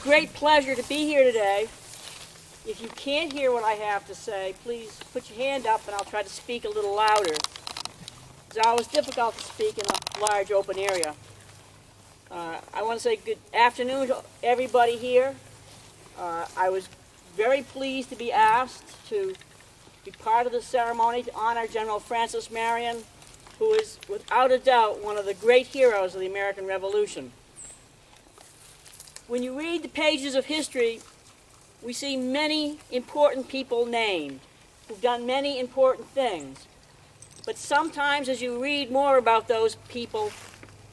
great pleasure to be here today. If you can't hear what I have to say, please put your hand up and I'll try to speak a little louder. It's always difficult to speak in a large open area. I want to say good afternoon to everybody here. I was very pleased to be asked to be part of the ceremony to honor General Francis Marion, who is without a doubt one of the great heroes of the American Revolution. When you read the pages of history, we see many important people named who've done many important things. But sometimes as you read more about those people,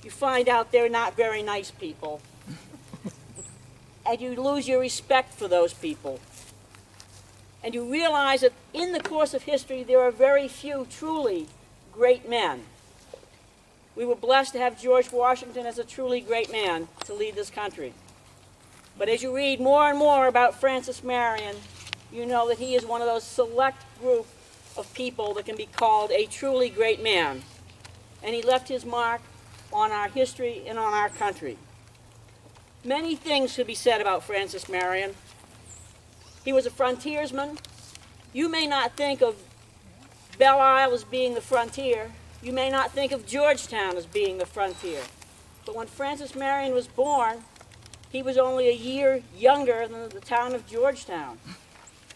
you find out they're not very nice people. And you lose your respect for those people. And you realize that in the course of history, there are very few truly great men. We were blessed to have George Washington as a truly great man to lead this country. But as you read more and more about Francis Marion, you know that he is one of those select group of people that can be called a truly great man. And he left his mark on our history and on our country. Many things could be said about Francis Marion. He was a frontiersman. You may not think of Belle Isle as being the frontier. You may not think of Georgetown as being the frontier. But when Francis Marion was born, he was only a year younger than the town of Georgetown.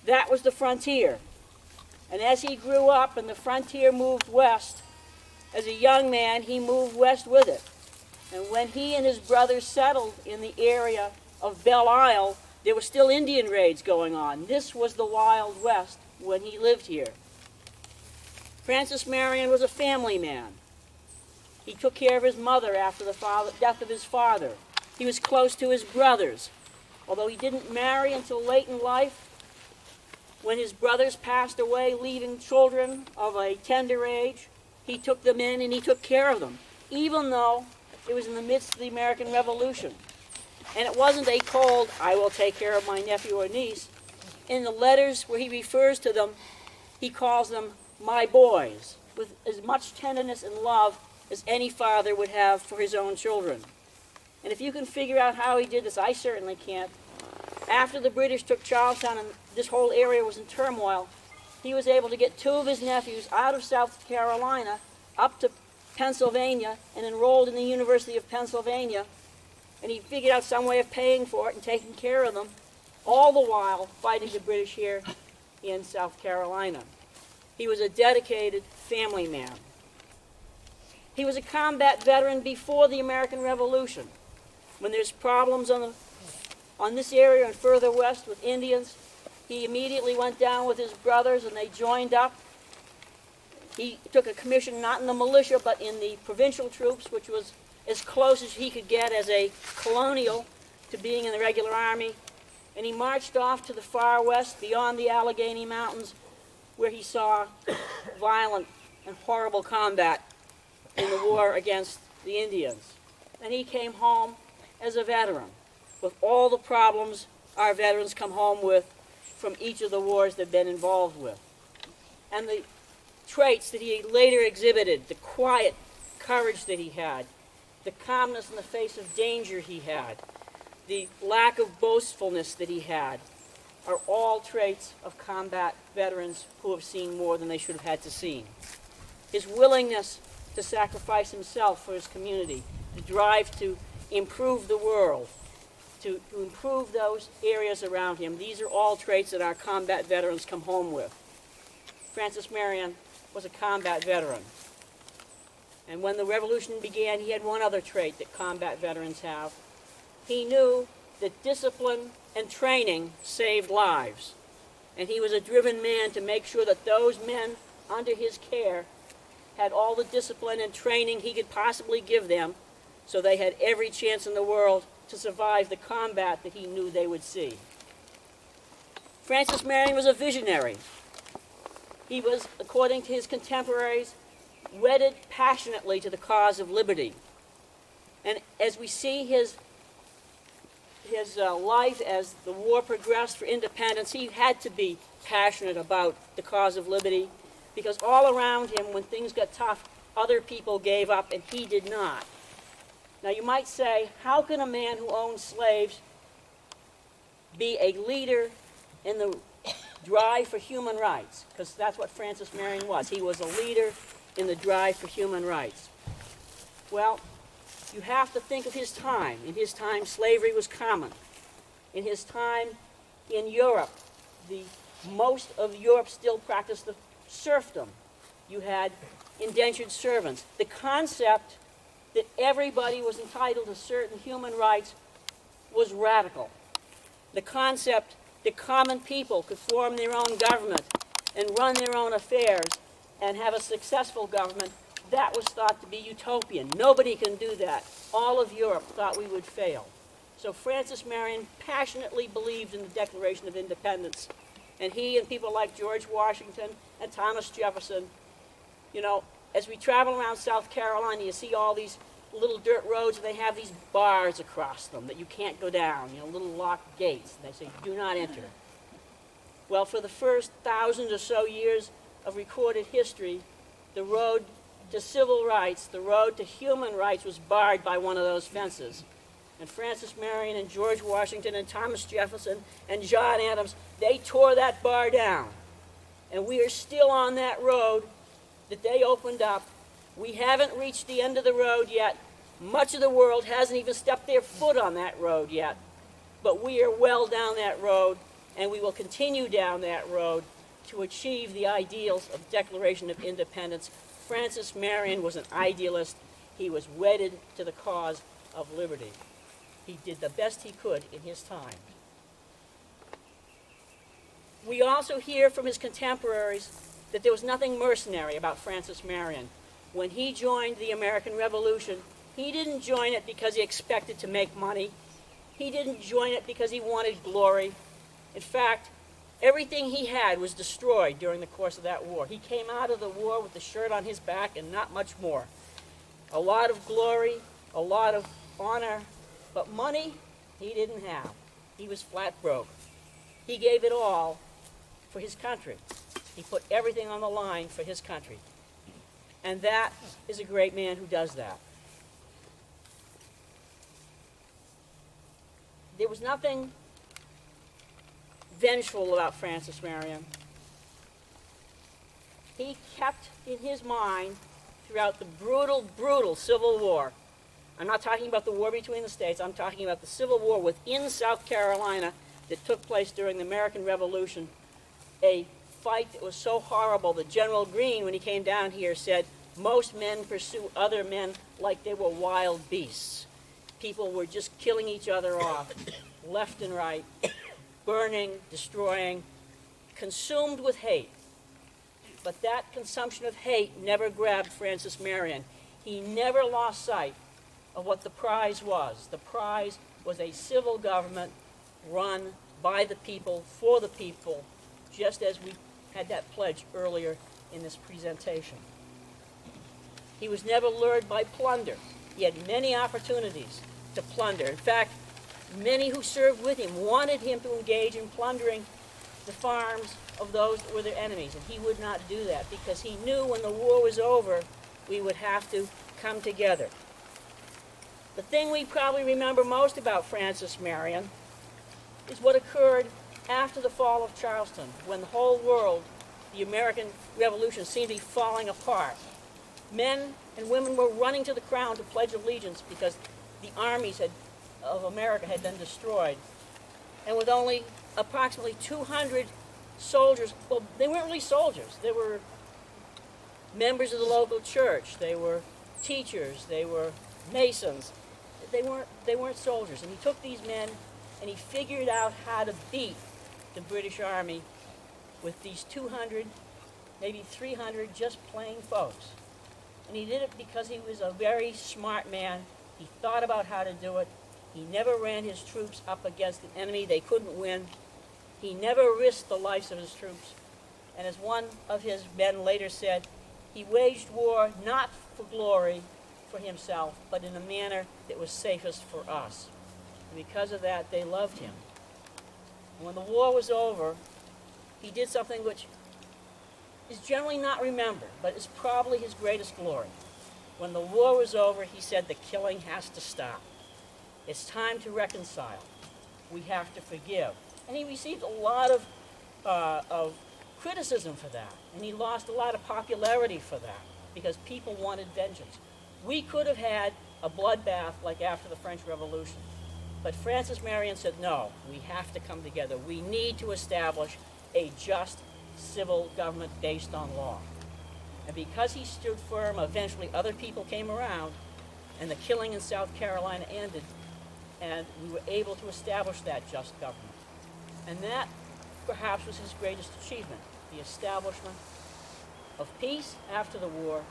That was the frontier. And as he grew up and the frontier moved west, as a young man, he moved west with it. And when he and his brothers settled in the area of Belle Isle, there were still Indian raids going on. This was the Wild West when he lived here. Francis Marion was a family man. He took care of his mother after the death of his father. He was close to his brothers. Although he didn't marry until late in life, when his brothers passed away, leaving children of a tender age, he took them in and he took care of them, even though it was in the midst of the American Revolution. And it wasn't a cold, I will take care of my nephew or niece. In the letters where he refers to them, he calls them my boys, with as much tenderness and love as any father would have for his own children. And if you can figure out how he did this, I certainly can't. After the British took Charlestown and this whole area was in turmoil, he was able to get two of his nephews out of South Carolina up to Pennsylvania and enrolled in the University of Pennsylvania. And he figured out some way of paying for it and taking care of them, all the while fighting the British here in South Carolina. He was a dedicated family man. He was a combat veteran before the American Revolution. When there's problems on this area and further west with Indians, he immediately went down with his brothers and they joined up. He took a commission not in the militia but in the provincial troops, which was as close as he could get as a colonial to being in the regular army. And he marched off to the far west beyond the Allegheny Mountains, where he saw violent and horrible combat in the war against the Indians. And he came home as a veteran with all the problems our veterans come home with from each of the wars they've been involved with. And the traits that he later exhibited, the quiet courage that he had, the calmness in the face of danger he had, the lack of boastfulness that he had, are all traits of combat veterans who have seen more than they should have had to see. His willingness to sacrifice himself for his community, the drive to improve the world, to improve those areas around him, these are all traits that our combat veterans come home with. Francis Marion was a combat veteran. And when the revolution began, he had one other trait that combat veterans have. He knew that discipline and training saved lives. And he was a driven man to make sure that those men under his care had all the discipline and training he could possibly give them so they had every chance in the world to survive the combat that he knew they would see. Francis Marion was a visionary. He was, according to his contemporaries, wedded passionately to the cause of liberty. And as we see his life as the war progressed for independence, he had to be passionate about the cause of liberty because all around him, when things got tough, other people gave up and he did not. Now you might say, how can a man who owned slaves be a leader in the drive for human rights, because that's what Francis Marion was. He was a leader in the drive for human rights. Well, you have to think of his time. In his time, slavery was common. In his time in Europe, most of Europe still practiced the serfdom. You had indentured servants. The concept that everybody was entitled to certain human rights was radical. The concept that common people could form their own government and run their own affairs and have a successful government, that was thought to be utopian. Nobody can do that. All of Europe thought we would fail. So Francis Marion passionately believed in the Declaration of Independence. And he and people like George Washington and Thomas Jefferson, you know, as we travel around South Carolina, you see all these little dirt roads, and they have these bars across them that you can't go down, you know, little locked gates. And they say, do not enter. Well, for the first 1,000 or so years of recorded history, the road to civil rights, the road to human rights was barred by one of those fences. And Francis Marion and George Washington and Thomas Jefferson and John Adams, they tore that bar down. And we are still on that road that they opened up. We haven't reached the end of the road yet. Much of the world hasn't even stepped their foot on that road yet. But we are well down that road, and we will continue down that road to achieve the ideals of Declaration of Independence. Francis Marion was an idealist. He was wedded to the cause of liberty. He did the best he could in his time. We also hear from his contemporaries that there was nothing mercenary about Francis Marion. When he joined the American Revolution, he didn't join it because he expected to make money. He didn't join it because he wanted glory. In fact, everything he had was destroyed during the course of that war. He came out of the war with the shirt on his back and not much more. A lot of glory, a lot of honor, but money he didn't have. He was flat broke. He gave it all for his country. He put everything on the line for his country. And that is a great man who does that. There was nothing vengeful about Francis Marion. He kept in his mind throughout the brutal, brutal Civil War. I'm not talking about the war between the states. I'm talking about the Civil War within South Carolina that took place during the American Revolution. A fight that was so horrible that General Greene, when he came down here, said, most men pursue other men like they were wild beasts. People were just killing each other off, left and right, burning, destroying, consumed with hate. But that consumption of hate never grabbed Francis Marion. He never lost sight of what the prize was. The prize was a civil government run by the people, for the people, just as we had that pledge earlier in this presentation. He was never lured by plunder. He had many opportunities to plunder. In fact, many who served with him wanted him to engage in plundering the farms of those that were their enemies, and he would not do that because he knew when the war was over, we would have to come together. The thing we probably remember most about Francis Marion is what occurred after the fall of Charleston, when the whole world, the American Revolution, seemed to be falling apart. Men and women were running to the Crown to pledge allegiance because the armies of America had been destroyed. And with only approximately 200 soldiers, well, they weren't really soldiers. They were members of the local church. They were teachers. They were masons. They weren't soldiers. And he took these men and he figured out how to beat the British Army with these 200, maybe 300 just plain folks. And he did it because he was a very smart man. He thought about how to do it. He never ran his troops up against an enemy they couldn't win. He never risked the lives of his troops. And as one of his men later said, he waged war not for glory for himself, but in a manner that was safest for us. And because of that, they loved him. And when the war was over, he did something which is generally not remembered, but is probably his greatest glory. When the war was over, he said, the killing has to stop. It's time to reconcile. we have to forgive. And he received a lot of criticism for that, and he lost a lot of popularity for that because people wanted vengeance. We could have had a bloodbath like after the French Revolution, but Francis Marion said, no, we have to come together. We need to establish a just civil government based on law. And because he stood firm, eventually other people came around, and the killing in South Carolina ended, and we were able to establish that just government. And that perhaps was his greatest achievement, the establishment of peace after the war,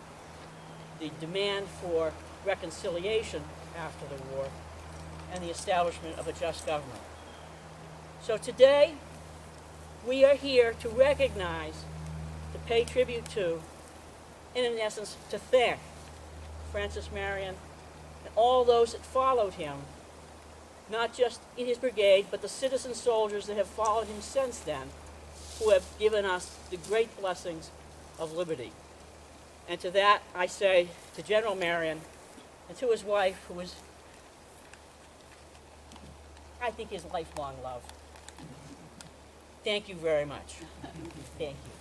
the demand for reconciliation after the war, and the establishment of a just government. So today, we are here to recognize, to pay tribute to, and in essence, to thank Francis Marion and all those that followed him, not just in his brigade, but the citizen soldiers that have followed him since then, who have given us the great blessings of liberty. And to that, I say to General Marion and to his wife, who is, I think, his lifelong love, thank you very much. Thank you.